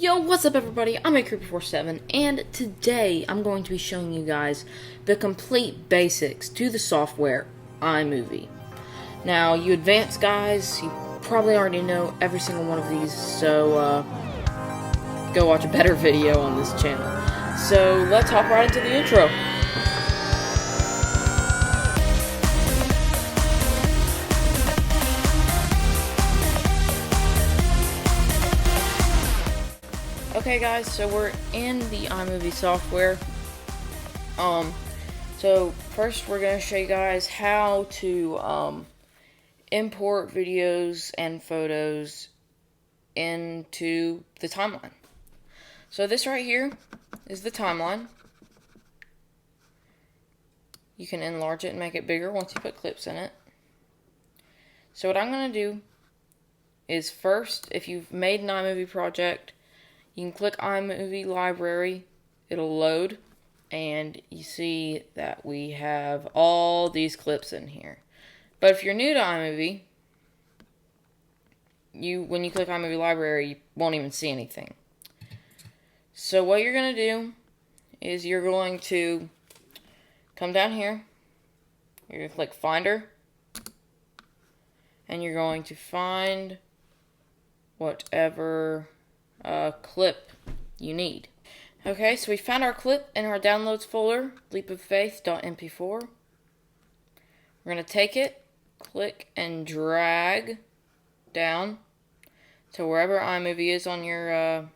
Yo, what's up everybody? I'm Creeper47 and today I'm going to be showing you guys the complete basics to the software iMovie. Now, you advanced guys, you probably already know every single one of these, so go watch a better video on this channel. So let's hop right into the intro. Okay guys, so we're in the iMovie software. So first we're going to show you guys how to import videos and photos into the timeline. So this right here is the timeline. You can enlarge it and make it bigger once you put clips in it. So what I'm going to do is first, if you've made an iMovie project, you can click iMovie library, it'll load, and you see that we have all these clips in here. But if you're new to iMovie, when you click iMovie library, you won't even see anything. So what you're going to do is you're going to come down here, you're going to click Finder, and you're going to find whatever clip you need. Okay, so we found our clip in our downloads folder, leapoffaith.mp4. We're going to take it, click and drag down to wherever iMovie is on your,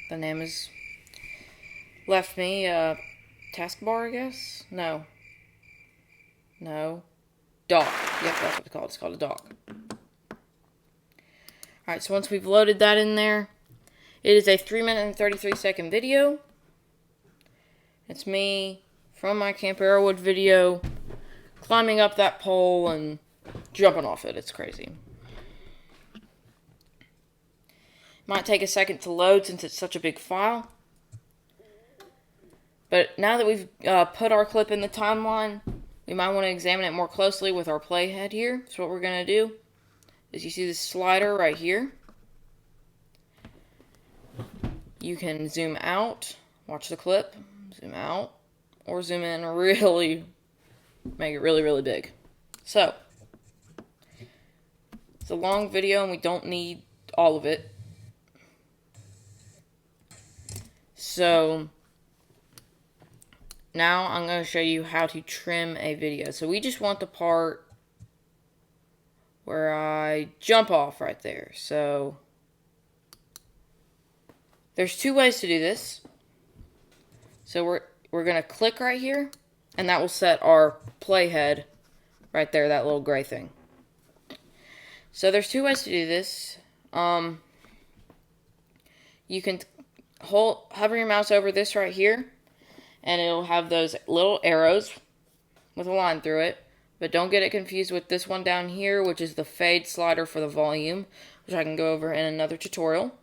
the name is left me, taskbar, I guess? No, dock. Yep, that's what it's called. It's called a dock. Alright, so once we've loaded that in there, it is a 3-minute and 33-second video. It's me from my Camp Arrowwood video climbing up that pole and jumping off it. It's crazy. Might take a second to load since it's such a big file. But now that we've put our clip in the timeline, we might want to examine it more closely with our playhead here. So what we're going to do is you see this slider right here. You can zoom out, watch the clip, zoom out, or zoom in really, make it really, really big. So, it's a long video and we don't need all of it. So, now I'm going to show you how to trim a video. So we just want the part where I jump off right there. So there's two ways to do this. So we're going to click right here, and that will set our playhead right there, that little gray thing. So there's two ways to do this. You can hover your mouse over this right here, and it'll have those little arrows with a line through it. But don't get it confused with this one down here, which is the fade slider for the volume, which I can go over in another tutorial.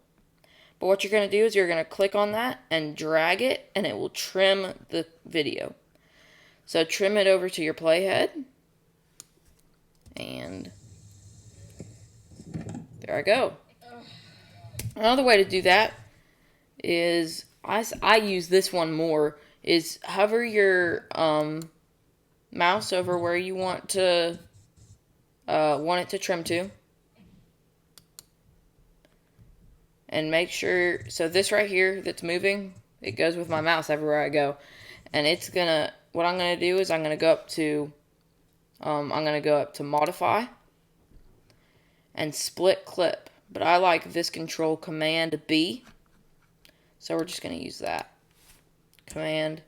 But what you're going to do is you're going to click on that and drag it, and it will trim the video. So trim it over to your playhead. And there I go. Another way to do that is, I use this one more, is hover your mouse over where you want it to trim to, and make sure, so this right here that's moving, it goes with my mouse everywhere I go, and it's gonna, what I'm gonna do is I'm gonna go up to modify and split clip, but I like this control Command B, so we're just gonna use that, Command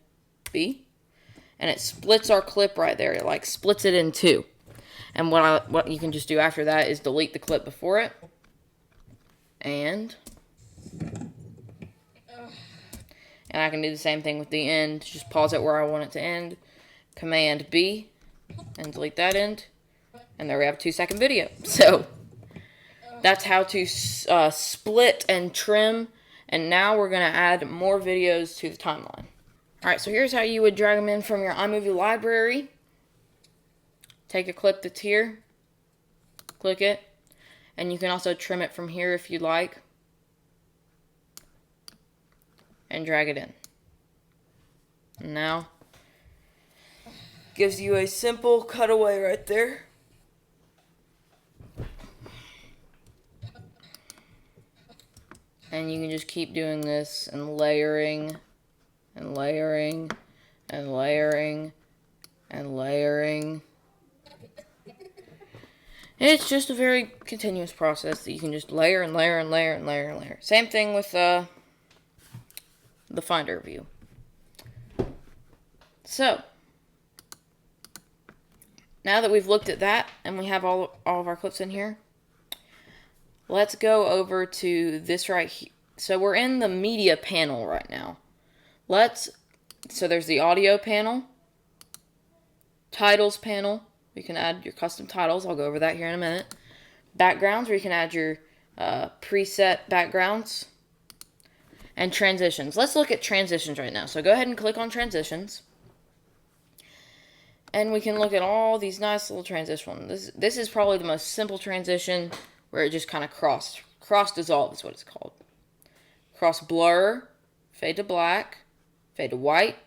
B. And it splits our clip right there. It like splits it in two. And what you can just do after that is delete the clip before it. And I can do the same thing with the end. Just pause it where I want it to end. Command B and delete that end. And there we have a 2-second video. So that's how to split and trim. And now we're going to add more videos to the timeline. Alright, so here's how you would drag them in from your iMovie library. Take a clip that's here, click it, And you can also trim it from here if you like. And drag it in. And now, gives you a simple cutaway right there. And you can just keep doing this and layering and layering and layering and layering. It's just a very continuous process that you can just layer and layer and layer and layer and layer. Same thing with the Finder view. So, now that we've looked at that and we have all of our clips in here, let's go over to this right here. So we're in the media panel right now. So there's the audio panel, titles panel. You can add your custom titles. I'll go over that here in a minute. Backgrounds, where you can add your preset backgrounds. And transitions. Let's look at transitions right now. So go ahead and click on transitions. And we can look at all these nice little transitions. This is probably the most simple transition, where it just kind of cross dissolve is what it's called. Cross blur, fade to black, fade to white.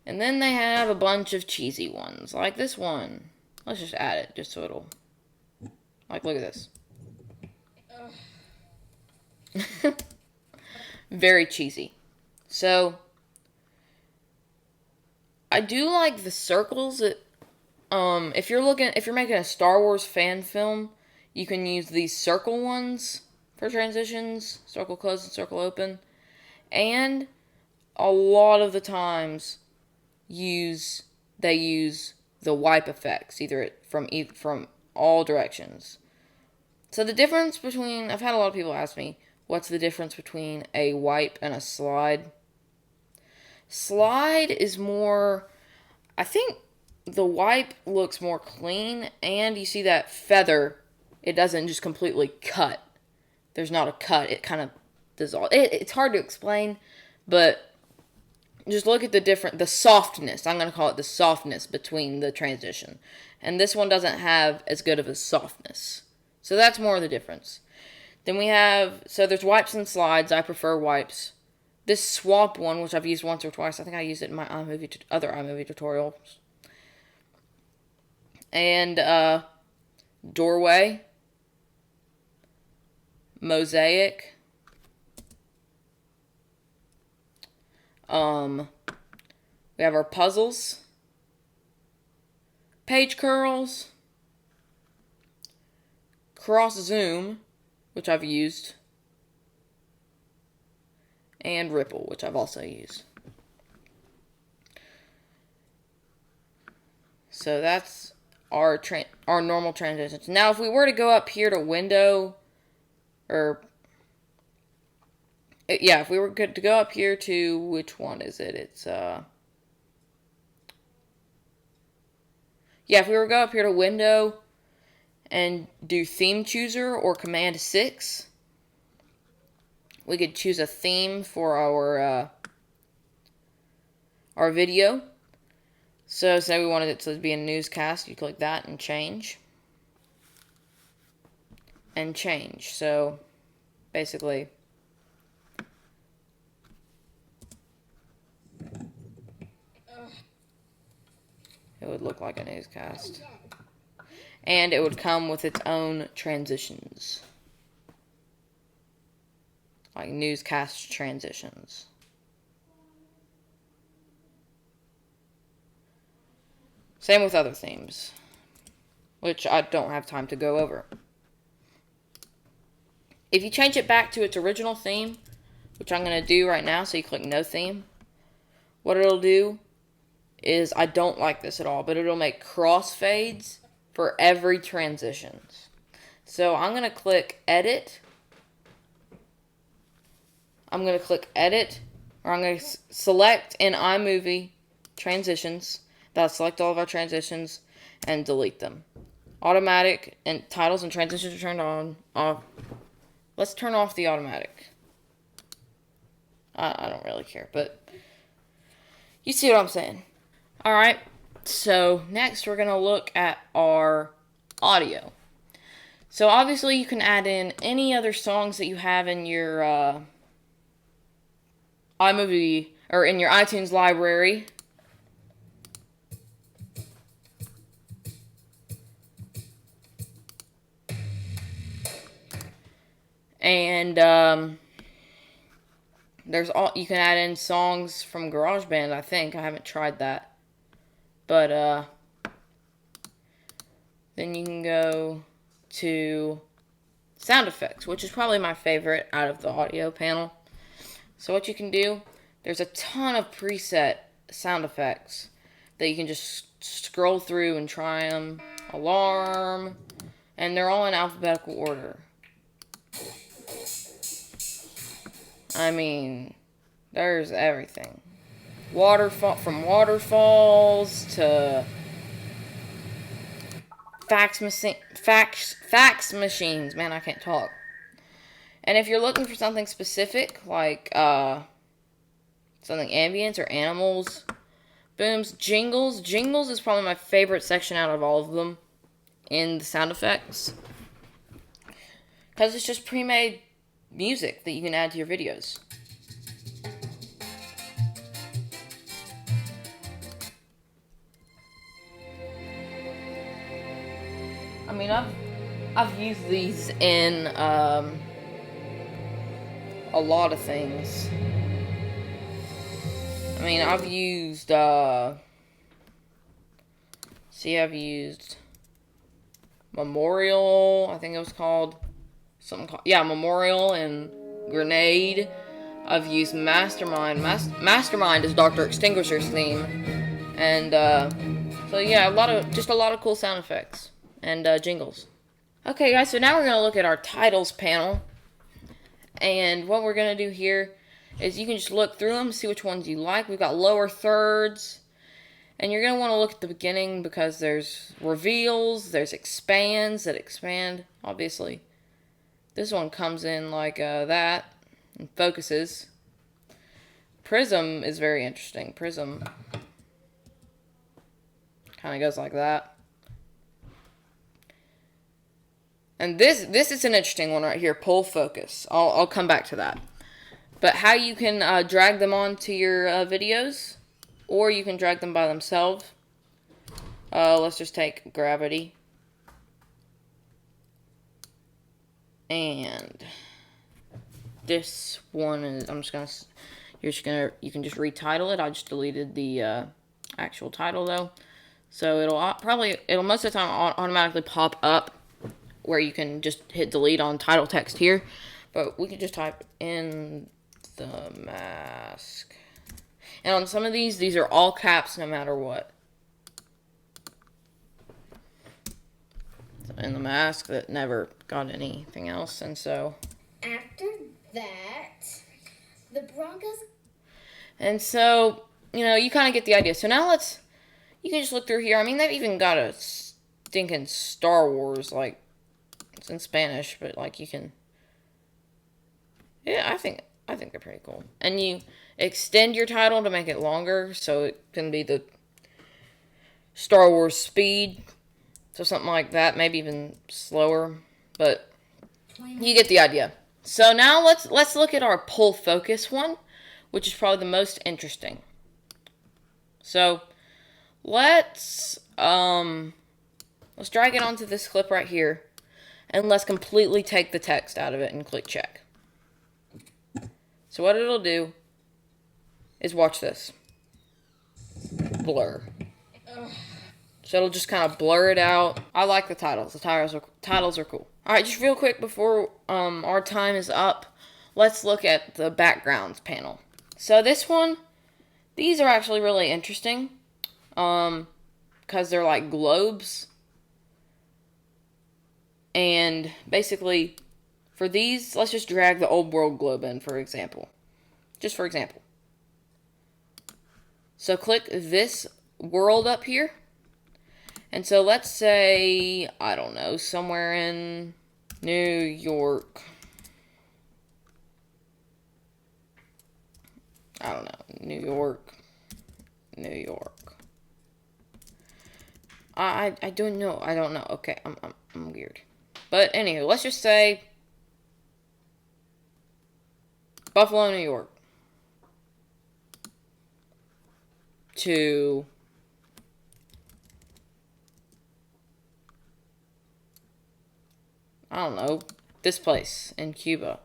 And then they have a bunch of cheesy ones, like this one. Let's just add it, just so it'll, like, look at this. Very cheesy. So, I do like the circles that, if you're making a Star Wars fan film, you can use these circle ones for transitions, circle close and circle open, and a lot of the times they use the wipe effects, from all directions. So the difference between, I've had a lot of people ask me, what's the difference between a wipe and a slide? Slide is more, I think the wipe looks more clean, and you see that feather, it doesn't just completely cut. There's not a cut, it kind of dissolves. It's hard to explain, but just look at the softness, I'm going to call it the softness between the transition. And this one doesn't have as good of a softness. So that's more of the difference. Then we have, so there's wipes and slides. I prefer wipes. This swap one, which I've used once or twice, I think I used it in my other iMovie tutorials. And doorway, mosaic, we have our puzzles, page curls, cross zoom, which I've used, and ripple, which I've also used. So that's our normal transitions. Now, if we were to go up here to window, if we were to go up here to, which one is it? It's, if we were to go up here to window and do theme chooser or command 6, we could choose a theme for our video. So say we wanted it to be a newscast, you click that and change. And change. So basically, it would look like a newscast. And it would come with its own transitions. Like newscast transitions. Same with other themes, which I don't have time to go over. If you change it back to its original theme, which I'm going to do right now, so you click no theme, what it'll do is, I don't like this at all, but it'll make crossfades for every transition. So I'm going to click edit. I'm going to click edit, or I'm going to select in iMovie transitions. That'll select all of our transitions and delete them. Automatic and titles and transitions are turned on. Off. Let's turn off the automatic. I don't really care, but you see what I'm saying. Alright, so next we're going to look at our audio. So obviously you can add in any other songs that you have in your iMovie or in your iTunes library. And you can add in songs from GarageBand, I think. I haven't tried that. But then you can go to sound effects, which is probably my favorite out of the audio panel. So what you can do, there's a ton of preset sound effects that you can just scroll through and try them. Alarm, and they're all in alphabetical order. I mean, there's everything. From waterfalls to fax machines. Man, I can't talk. And if you're looking for something specific, like something ambience or animals, booms, jingles. Jingles is probably my favorite section out of all of them in the sound effects, because it's just pre-made music that you can add to your videos. I mean, I've used these in a lot of things. I mean, I've used I've used Memorial, I think it was called Memorial, and Grenade. I've used Mastermind. Mastermind is Dr. Extinguisher's theme, and so yeah, a lot of cool sound effects and jingles. Okay, guys, so now we're gonna look at our titles panel, and what we're gonna do here is you can just look through them, see which ones you like. We've got lower thirds. And you're going to want to look at the beginning because there's reveals, there's expands that expand, obviously. This one comes in like that and focuses. Prism is very interesting. Prism kind of goes like that. And this is an interesting one right here, pull focus. I'll come back to that. But how you can drag them onto your videos, or you can drag them by themselves. Let's just take gravity. And this one is, you can just retitle it. I just deleted the actual title though. So it'll most of the time automatically pop up where you can just hit delete on title text here. But we can just type in the mask. And on some of these are all caps no matter what. So in the mask, that never got anything else, and so after that, the Broncos. And so, you kind of get the idea. So now you can just look through here. I mean, they've even got a stinking Star Wars, like, it's in Spanish, but like you can, yeah, I think they're pretty cool. And you extend your title to make it longer, so it can be the Star Wars speed, so something like that, maybe even slower, but you get the idea. So now let's look at our pull focus one, which is probably the most interesting. So let's drag it onto this clip right here, and let's completely take the text out of it and click check. So what it'll do is, watch this. Blur. So it'll just kind of blur it out. I like the titles. The titles are cool. Alright, just real quick before our time is up, let's look at the backgrounds panel. So this one, these are actually really interesting, because they're like globes. And basically, for these, let's just drag the old world globe in, for example. Just for example. So click this world up here. And so let's say, I don't know, somewhere in New York. I don't know, New York. I don't know. Okay, I'm weird. But anywho, let's just say Buffalo, New York to I don't know, this place in Cuba.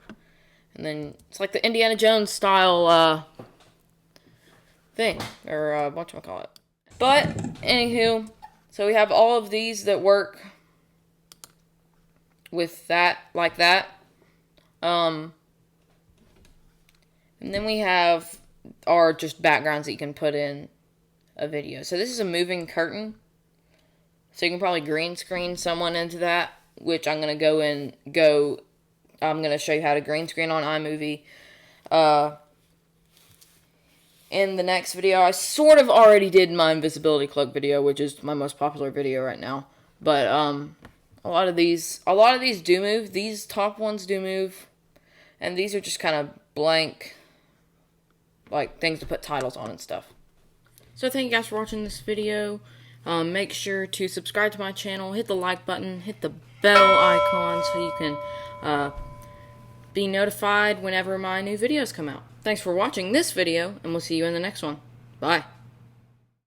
And then it's like the Indiana Jones style thing, or whatchamacallit. But, anywho, so we have all of these that work with that, like that. And then we have our just backgrounds that you can put in a video. So this is a moving curtain. So you can probably green screen someone into that, which I'm going to I'm going to show you how to green screen on iMovie. In the next video, I sort of already did my invisibility cloak video, which is my most popular video right now. But a lot of these do move. These top ones do move, and these are just kind of blank, like things to put titles on and stuff. So thank you guys for watching this video. Make sure to subscribe to my channel, hit the like button, hit the bell icon so you can be notified whenever my new videos come out. Thanks for watching this video, and we'll see you in the next one. Bye.